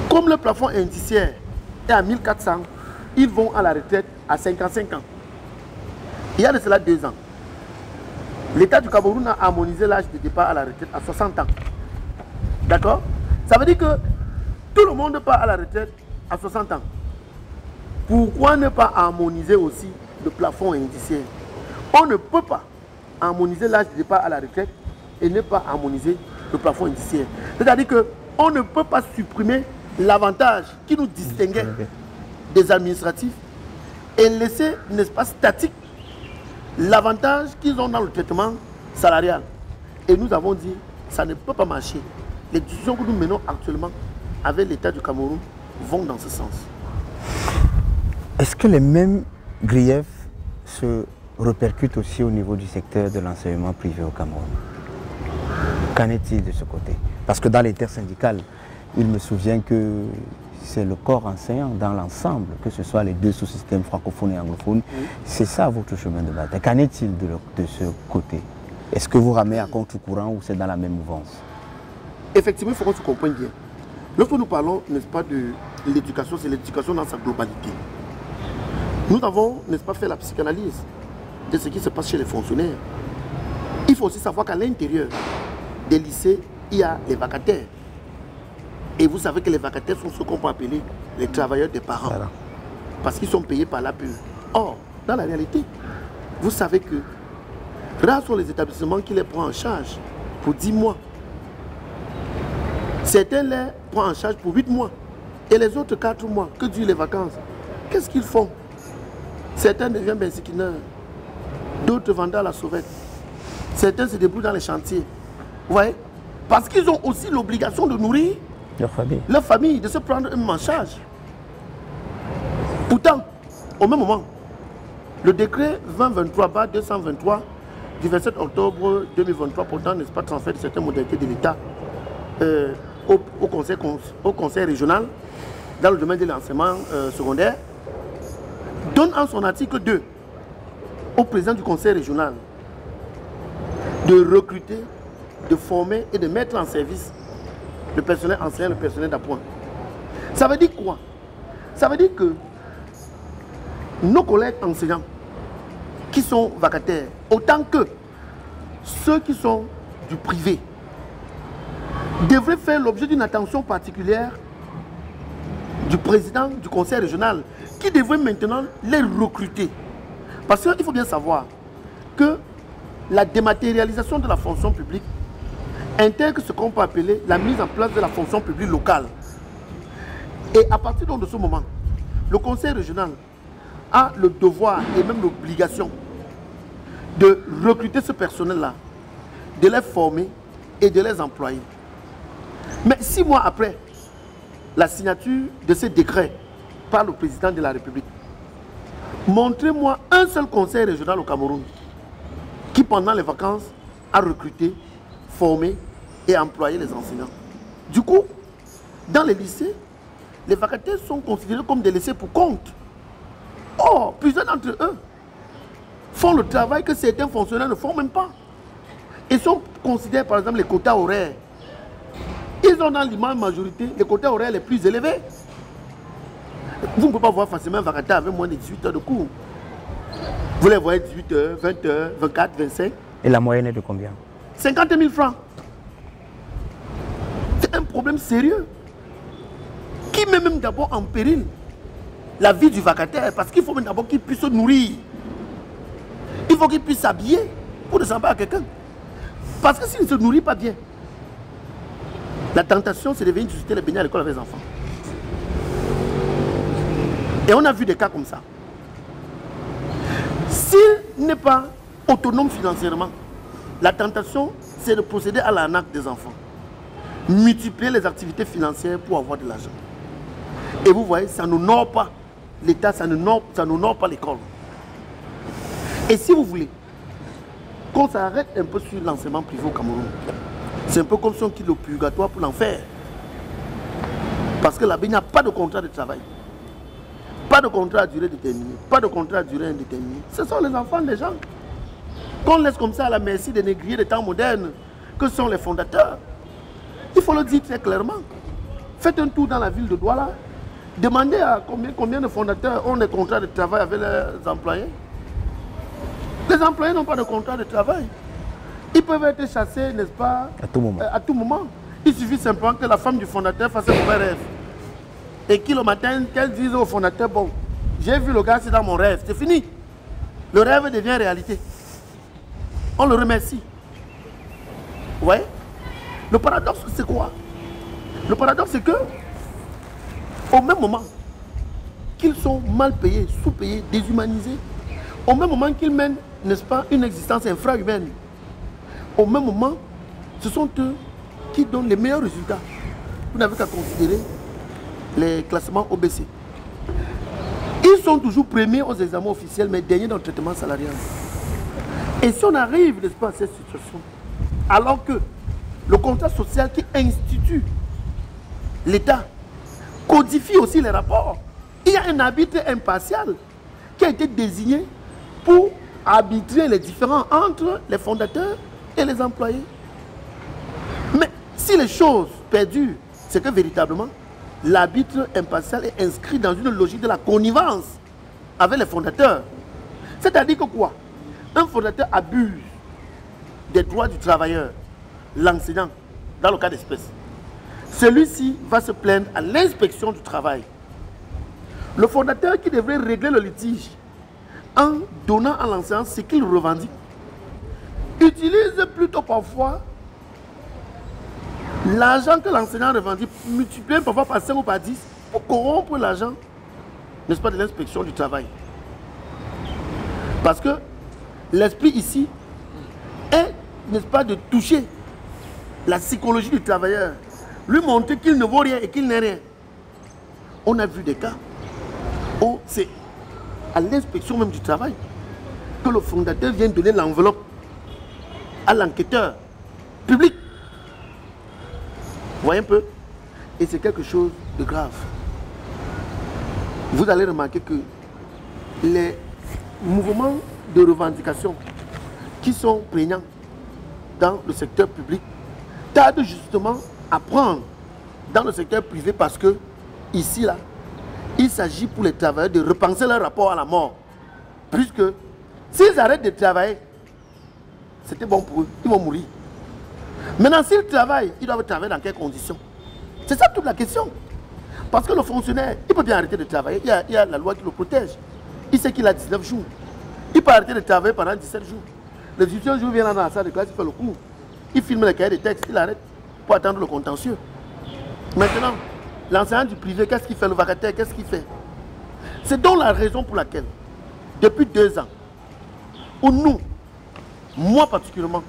comme le plafond indiciaire est à 1400, ils vont à la retraite à 55 ans. Il y a de cela 2 ans. L'État du Cameroun a harmonisé l'âge de départ à la retraite à 60 ans. D'accord? Ça veut dire que tout le monde part à la retraite à 60 ans. Pourquoi ne pas harmoniser aussi le plafond indiciaire? On ne peut pas harmoniser l'âge de départ à la retraite et ne pas harmoniser le plafond indiciaire. C'est-à-dire qu'on ne peut pas supprimer l'avantage qui nous distinguait des administratifs et laisser, n'est-ce pas, statique l'avantage qu'ils ont dans le traitement salarial. Et nous avons dit, ça ne peut pas marcher. Les discussions que nous menons actuellement avec l'État du Cameroun vont dans ce sens. Est-ce que les mêmes griefs se répercutent aussi au niveau du secteur de l'enseignement privé au Cameroun? Qu'en est-il de ce côté? Parce que dans l'intersyndicale, il me souvient que c'est le corps enseignant dans l'ensemble, que ce soit les 2 sous-systèmes francophones et anglophones. Oui. C'est ça votre chemin de bataille. Qu'en est-il de ce côté? Est-ce que vous ramez à contre-courant ou c'est dans la même mouvance? Effectivement, il faut qu'on se comprenne bien. Lorsque nous parlons, n'est-ce pas, de l'éducation, c'est l'éducation dans sa globalité. Nous avons, n'est-ce pas, fait la psychanalyse de ce qui se passe chez les fonctionnaires. Il faut aussi savoir qu'à l'intérieur des lycées, il y a les vacataires. Et vous savez que les vacataires sont ce qu'on peut appeler les travailleurs des parents. Voilà. Parce qu'ils sont payés par la pure. Or, dans la réalité, vous savez que rares sont les établissements qui les prennent en charge pour 10 mois. Certains les prennent en charge pour 8 mois. Et les autres 4 mois, que durent les vacances. Qu'est-ce qu'ils font? Certains deviennent bensiquineurs, d'autres vendent à la sauvette. Certains se débrouillent dans les chantiers. Vous voyez? Parce qu'ils ont aussi l'obligation de nourrir leur famille, de se prendre eux-mêmes en charge. Pourtant, au même moment, le décret 2023-223 du 27 octobre 2023 portant, n'est-ce pas, transfert de certaines modalités de l'État au conseil régional dans le domaine de l'enseignement secondaire donne en son article 2 au président du conseil régional de recruter, de former et de mettre en service le personnel enseignant, le personnel d'appoint. Ça veut dire quoi? Ça veut dire que nos collègues enseignants qui sont vacataires, autant que ceux qui sont du privé, devraient faire l'objet d'une attention particulière du président du conseil régional qui devrait maintenant les recruter. Parce qu'il faut bien savoir que la dématérialisation de la fonction publique intègre ce qu'on peut appeler la mise en place de la fonction publique locale. Et à partir de ce moment, le conseil régional a le devoir et même l'obligation de recruter ce personnel-là, de les former et de les employer. Mais 6 mois après la signature de ce décret par le président de la République, montrez-moi un seul conseil régional au Cameroun qui, pendant les vacances, a recruté, formé et employé les enseignants. Du coup, dans les lycées, les vacataires sont considérés comme des laissés pour compte. Or, plusieurs d'entre eux font le travail que certains fonctionnaires ne font même pas. Ils sont considérés, par exemple, les quotas horaires. Ils ont dans l'immense majorité les quotas horaires les plus élevés. Vous ne pouvez pas voir facilement un vacataire avec moins de 18 heures de cours. Vous les voyez 18 heures, 20 heures, 24, 25. Et la moyenne est de combien? 50 000 francs. C'est un problème sérieux qui met même d'abord en péril la vie du vacataire, parce qu'il faut même d'abord qu'il puisse se nourrir. Il faut qu'il puisse s'habiller pour ressembler à quelqu'un. Parce que s'il ne se nourrit pas bien, la tentation, c'est de venir susciter les beignets à l'école avec les enfants. Et on a vu des cas comme ça. S'il n'est pas autonome financièrement, la tentation, c'est de procéder à l'arnaque des enfants. Multiplier les activités financières pour avoir de l'argent. Et vous voyez, ça n'honore pas l'État, ça n'honore pas l'école. Et si vous voulez qu'on s'arrête un peu sur l'enseignement privé au Cameroun, c'est un peu comme si on quitte le purgatoire pour l'enfer. Parce que là-bas, il n'y a pas de contrat de travail. Pas de contrat à durée déterminée. Pas de contrat à durée indéterminée. Ce sont les enfants des gens qu'on laisse comme ça à la merci des négriers des temps modernes, que sont les fondateurs. Il faut le dire très clairement. Faites un tour dans la ville de Douala. Demandez à combien de fondateurs ont des contrats de travail avec leurs employés. Les employés n'ont pas de contrat de travail. Ils peuvent être chassés, n'est-ce pas, à tout moment. À tout moment. Il suffit simplement que la femme du fondateur fasse un mauvais rêve. Et qu'il le matin, qu'elle dise au fondateur, bon, j'ai vu le gars, c'est dans mon rêve. C'est fini. Le rêve devient réalité. On le remercie. Vous voyez? Le paradoxe, c'est quoi? Le paradoxe, c'est que, au même moment qu'ils sont mal payés, sous-payés, déshumanisés, au même moment qu'ils mènent, n'est-ce pas, une existence infra-humaine, au même moment, ce sont eux qui donnent les meilleurs résultats. Vous n'avez qu'à considérer les classements OBC. Ils sont toujours premiers aux examens officiels, mais derniers dans le traitement salarial. Et si on arrive, n'est-ce pas, à cette situation, alors que le contrat social qui institue l'État codifie aussi les rapports, il y a un arbitre impartial qui a été désigné pour arbitrer les différends entre les fondateurs et les employés. Mais si les choses perdurent, c'est que véritablement, l'arbitre impartial est inscrit dans une logique de la connivence avec les fondateurs. C'est-à-dire que quoi? Un fondateur abuse des droits du travailleur, l'enseignant, dans le cas d'espèce. Celui-ci va se plaindre à l'inspection du travail. Le fondateur qui devrait régler le litige en donnant à l'enseignant ce qu'il revendique, utilise plutôt parfois l'argent que l'enseignant revendique, multiplié parfois par 5 ou par 10, pour corrompre l'argent, n'est-ce pas, de l'inspection du travail. Parce que l'esprit ici est, n'est-ce pas, de toucher la psychologie du travailleur, lui montrer qu'il ne vaut rien et qu'il n'est rien. On a vu des cas où c'est à l'inspection même du travail que le fondateur vient donner l'enveloppe à l'enquêteur public. Vous voyez un peu? Et c'est quelque chose de grave. Vous allez remarquer que les mouvements de revendication qui sont prégnants dans le secteur public tardent justement à prendre dans le secteur privé parce que ici, là, il s'agit pour les travailleurs de repenser leur rapport à la mort. Puisque s'ils arrêtent de travailler, c'était bon pour eux, ils vont mourir. Maintenant, s'ils travaillent, ils doivent travailler dans quelles conditions? C'est ça toute la question. Parce que le fonctionnaire, il peut bien arrêter de travailler, il y a la loi qui le protège. Il sait qu'il a 19 jours. Il peut arrêter de travailler pendant 17 jours. Le 18e jour, il vient dans la salle de classe, il fait le cours. Il filme les cahiers de textes, il arrête pour attendre le contentieux. Maintenant, l'enseignant du privé, qu'est-ce qu'il fait? Le vacataire, qu'est-ce qu'il fait? C'est donc la raison pour laquelle, depuis 2 ans, où nous, moi particulièrement,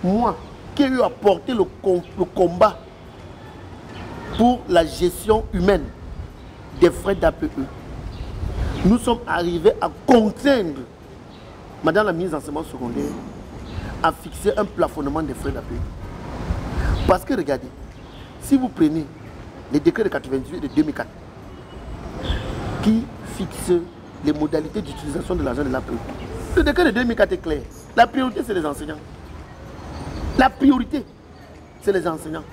moi, qui ai eu à porter le combat pour la gestion humaine des frais d'APE, nous sommes arrivés à contraindre Madame la ministre d'enseignement secondaire à fixer un plafonnement des frais d'APE. Parce que regardez, si vous prenez les décrets de 98 et de 2004 qui fixent les modalités d'utilisation de l'argent de l'APE, le décret de 2004 est clair. La priorité, c'est les enseignants. La priorité, c'est les enseignants.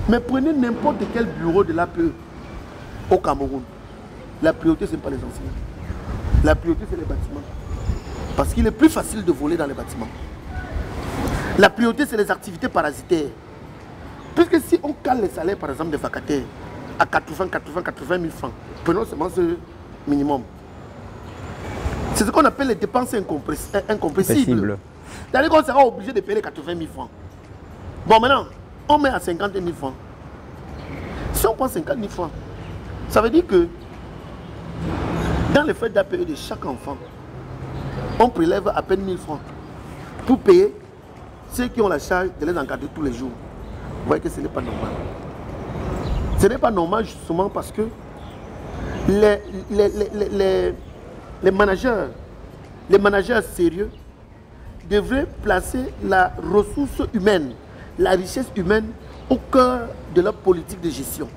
Mais prenez n'importe quel bureau de l'APE au Cameroun. La priorité, ce n'est pas les enseignants. La priorité, c'est les bâtiments. Parce qu'il est plus facile de voler dans les bâtiments. La priorité, c'est les activités parasitaires. Puisque si on cale les salaires, par exemple, des vacataires à 80 000 francs, prenons seulement ce minimum. C'est ce qu'on appelle les dépenses incompressibles. C'est-à-dire qu'on sera obligé de payer les 80 000 francs. Bon, maintenant, on met à 50 000 francs. Si on prend 50 000 francs, ça veut dire que dans les frais d'APE de chaque enfant, on prélève à peine 1000 francs pour payer ceux qui ont la charge de les encadrer tous les jours. Vous voyez que ce n'est pas normal. Ce n'est pas normal justement parce que les managers sérieux devraient placer la ressource humaine, la richesse humaine au cœur de leur politique de gestion.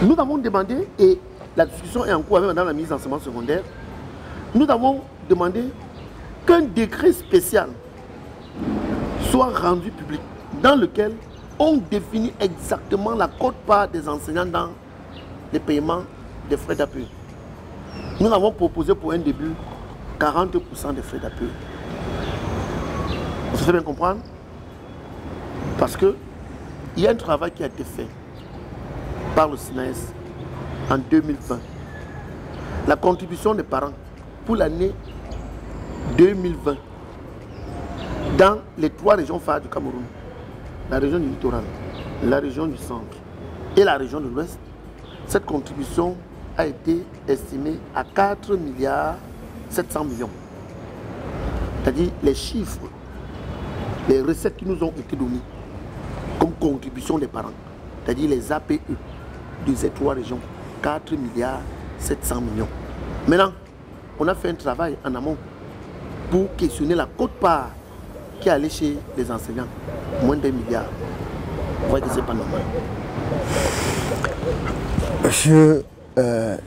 Nous avons demandé, et la discussion est en cours avec Madame la ministre d'enseignement secondaire, nous avons demandé qu'un décret spécial soit rendu public dans lequel on définit exactement la quote-part des enseignants dans les paiements des frais d'appui. Nous avons proposé pour un début 40% des frais d'appui. Vous savez bien comprendre? Parce qu'il y a un travail qui a été fait par le SNES en 2020. La contribution des parents pour l'année 2020 dans les 3 régions phares du Cameroun, la région du littoral, la région du centre et la région de l'ouest, cette contribution a été estimée à 4 milliards 700 millions. C'est-à-dire les chiffres, les recettes qui nous ont été données comme contribution des parents, c'est-à-dire les APE de ces 3 régions, 4 milliards 700 millions. Maintenant, on a fait un travail en amont pour questionner la quote-part qui allait chez les enseignants, moins d'1 milliard. Vous voyez que ce n'est pas normal. Monsieur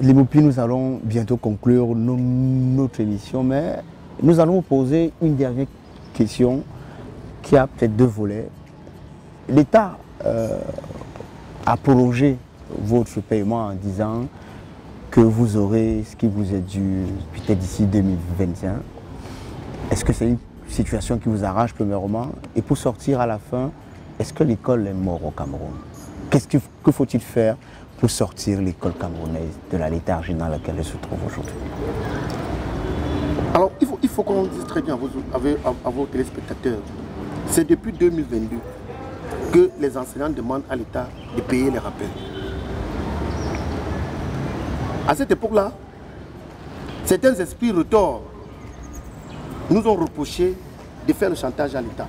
Limoupi, nous allons bientôt conclure notre émission, mais nous allons vous poser une dernière question qui a peut-être 2 volets. L'État a prolongé votre paiement en disant que vous aurez ce qui vous est dû peut-être d'ici 2021. Est-ce que c'est une situation qui vous arrache premièrement? Et pour sortir à la fin, est-ce que l'école est morte au Cameroun? Que faut-il faire pour sortir l'école camerounaise de la léthargie dans laquelle elle se trouve aujourd'hui? Alors, il faut qu'on dise très bien à vos téléspectateurs, c'est depuis 2022 que les enseignants demandent à l'État de payer les rappels. À cette époque-là, certains esprits retors nous ont reproché de faire le chantage à l'État.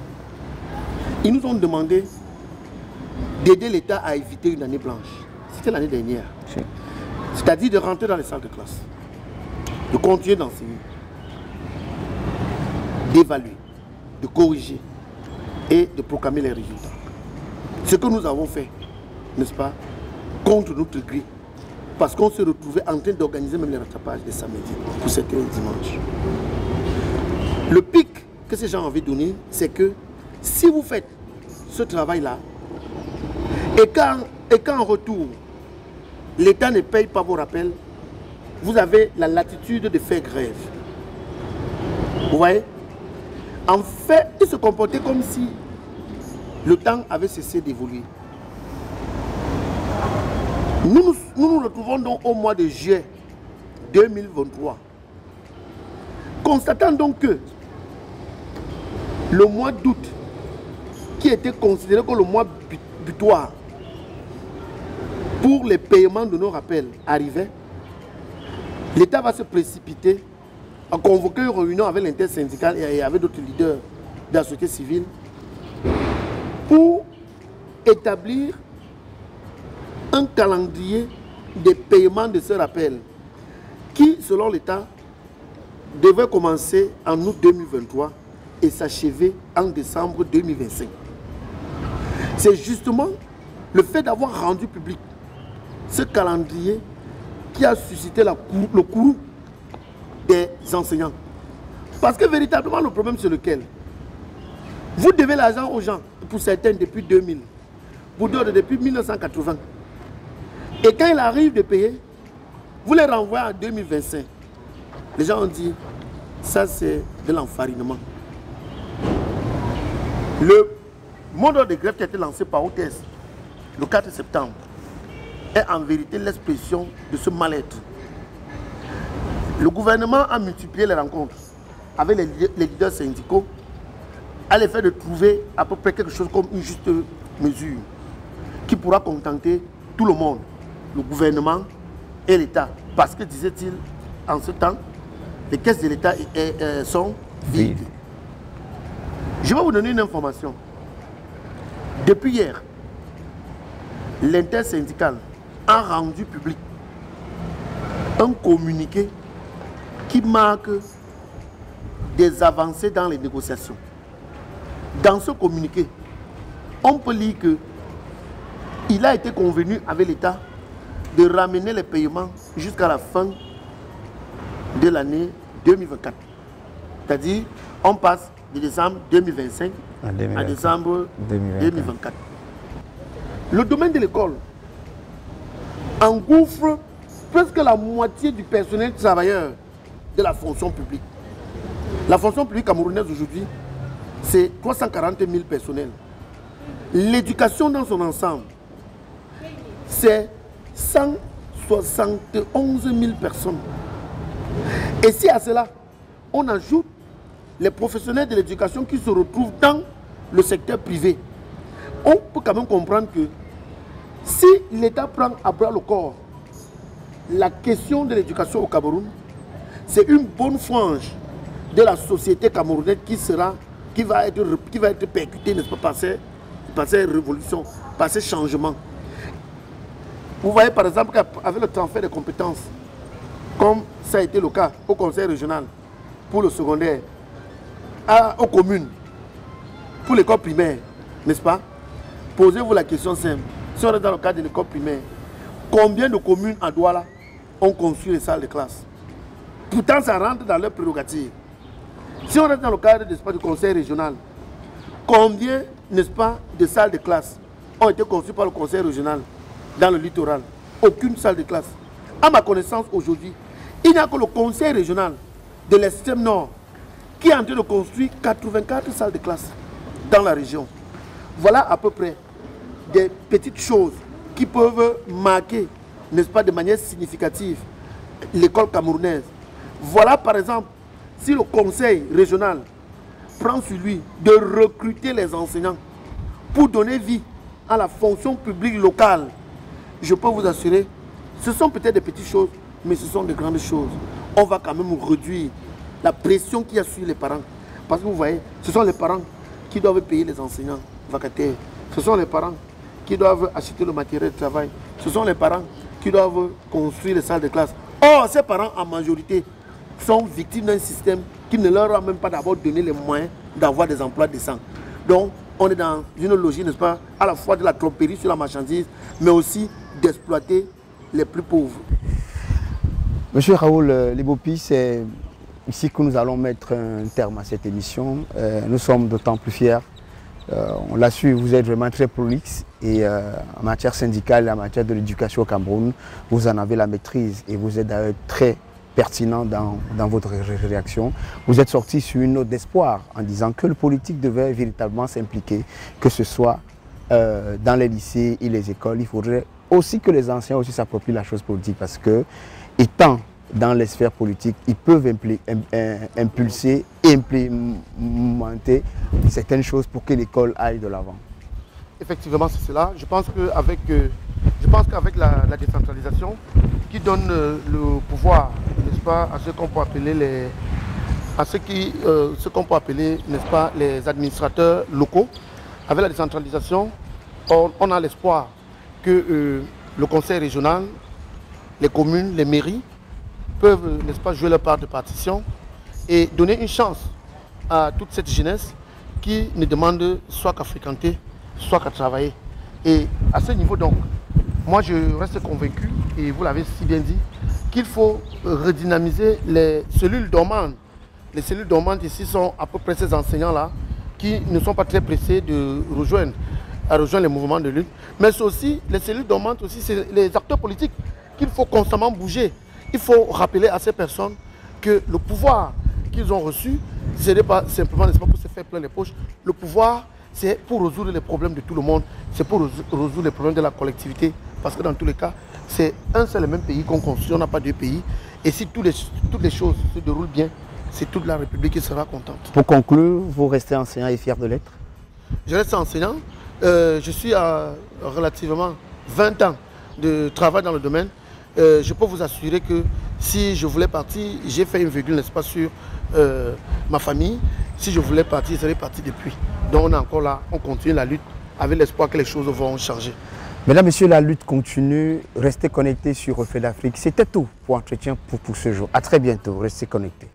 Ils nous ont demandé d'aider l'État à éviter une année blanche. C'était l'année dernière. C'est-à-dire de rentrer dans les salles de classe, de continuer d'enseigner, d'évaluer, de corriger et de proclamer les résultats. Ce que nous avons fait, n'est-ce pas, contre notre gré, parce qu'on se retrouvait en train d'organiser même les rattrapages des samedis pour certains dimanches. Le pic que ces gens avaient donné, c'est que si vous faites ce travail-là, et qu'en retour, l'État ne paye pas vos rappels, vous avez la latitude de faire grève. Vous voyez? En fait, ils se comportaient comme si le temps avait cessé d'évoluer. Nous nous retrouvons donc au mois de juillet 2023. Constatant donc que le mois d'août, qui était considéré comme le mois butoir pour les paiements de nos rappels, arrivait, l'État va se précipiter à convoquer une réunion avec l'intersyndicale et avec d'autres leaders de la société civile pour établir un calendrier de paiement de ce rappel qui, selon l'État, devait commencer en août 2023 et s'achever en décembre 2025. C'est justement le fait d'avoir rendu public ce calendrier qui a suscité le courroux des enseignants. Parce que véritablement, le problème c'est lequel? Vous devez l'argent aux gens, pour certains depuis 2000, pour d'autres depuis 1980. Et quand il arrive de payer, vous les renvoyez en 2025. Les gens ont dit, ça c'est de l'enfarinement. Le mot d'ordre de grève qui a été lancé par OTS le 4 septembre est en vérité l'expression de ce mal-être. Le gouvernement a multiplié les rencontres avec les leaders syndicaux à l'effet de trouver à peu près quelque chose comme une juste mesure qui pourra contenter tout le monde, le gouvernement et l'État. Parce que, disait-il, en ce temps, les caisses de l'État sont vides. Je vais vous donner une information. Depuis hier, l'intersyndicale a rendu public un communiqué qui marque des avancées dans les négociations. Dans ce communiqué, on peut lire qu'il a été convenu avec l'État de ramener les paiements jusqu'à la fin de l'année 2024. C'est-à-dire, on passe de décembre 2025 à décembre 2024. Le domaine de l'école engouffre presque la moitié du personnel travailleur de la fonction publique. La fonction publique camerounaise aujourd'hui, c'est 340 000 personnels. L'éducation dans son ensemble, c'est 171 000 personnes. Et si à cela, on ajoute les professionnels de l'éducation qui se retrouvent dans le secteur privé, on peut quand même comprendre que si l'État prend à bras le corps la question de l'éducation au Cameroun, c'est une bonne frange de la société camerounaise qui va être percutée, n'est-ce pas, par ces révolutions, par ces changements. Vous voyez par exemple qu'avec le transfert de compétences, comme ça a été le cas au conseil régional pour le secondaire, aux communes, pour l'école primaire, n'est-ce pas? Posez-vous la question simple. Si on est dans le cadre de l'école primaire, combien de communes à Douala ont construit les salles de classe? Pourtant, ça rentre dans leurs prérogatives. Si on est dans le cadre, n'est-ce pas, du conseil régional, combien, n'est-ce pas, de salles de classe ont été construites par le conseil régional dans le littoral? Aucune salle de classe. À ma connaissance, aujourd'hui, il n'y a que le conseil régional de l'extrême nord qui est en train de construire 84 salles de classe dans la région. Voilà à peu près des petites choses qui peuvent marquer, n'est-ce pas, de manière significative l'école camerounaise. Voilà par exemple, si le conseil régional prend sur lui de recruter les enseignants pour donner vie à la fonction publique locale, je peux vous assurer, ce sont peut-être des petites choses, mais ce sont de grandes choses. On va quand même réduire la pression qu'il y a sur les parents. Parce que vous voyez, ce sont les parents qui doivent payer les enseignants vacataires. Ce sont les parents qui doivent acheter le matériel de travail. Ce sont les parents qui doivent construire les salles de classe. Or, ces parents, en majorité, sont victimes d'un système qui ne leur a même pas d'abord donné les moyens d'avoir des emplois décents. Donc, on est dans une logique, n'est-ce pas, à la fois de la tromperie sur la marchandise, mais aussi d'exploiter les plus pauvres. Monsieur Raoul Libopi, c'est ici que nous allons mettre un terme à cette émission. Nous sommes d'autant plus fiers On l'a su, vous êtes vraiment très prolixe et en matière syndicale, en matière de l'éducation au Cameroun, vous en avez la maîtrise et vous êtes d'ailleurs très pertinent dans votre réaction. Vous êtes sorti sur une note d'espoir en disant que le politique devait véritablement s'impliquer, que ce soit dans les lycées et les écoles. Il faudrait aussi que les anciens aussi s'approprient la chose politique parce que, étant dans les sphères politiques, ils peuvent impulser et implémenter certaines choses pour que l'école aille de l'avant. Effectivement, c'est cela. Je pense qu'avec la décentralisation qui donne le pouvoir, n'est-ce pas, à ce qu'on peut appeler n'est-ce pas, les administrateurs locaux, avec la décentralisation, on a l'espoir que le conseil régional, les communes, les mairies peuvent, n'est-ce pas, jouer leur part de partition et donner une chance à toute cette jeunesse qui ne demande soit qu'à fréquenter, soit qu'à travailler. Et à ce niveau donc, moi je reste convaincu, et vous l'avez si bien dit, qu'il faut redynamiser les cellules dormantes. Les cellules dormantes ici sont à peu près ces enseignants-là qui ne sont pas très pressés de rejoindre les mouvements de lutte. Mais c'est aussi les cellules dormantes, aussi, c'est les acteurs politiques qu'il faut constamment bouger. Il faut rappeler à ces personnes que le pouvoir qu'ils ont reçu, ce n'est pas simplement pour se faire plein les poches. Le pouvoir, c'est pour résoudre les problèmes de tout le monde, c'est pour résoudre les problèmes de la collectivité. Parce que dans tous les cas, c'est un seul et même pays qu'on construit, on n'a pas deux pays. Et si toutes les choses se déroulent bien, c'est toute la République qui sera contente. Pour conclure, vous restez enseignant et fier de l'être? Je reste enseignant. Je suis à relativement 20 ans de travail dans le domaine. Je peux vous assurer que si je voulais partir, j'ai fait une virgule, n'est-ce pas, sur ma famille. Si je voulais partir, je serais parti depuis. Donc on est encore là, on continue la lutte avec l'espoir que les choses vont changer. Mesdames, Messieurs, la lutte continue. Restez connectés sur Reflet d'Afrique. C'était tout pour Entretien pour ce jour. À très bientôt. Restez connectés.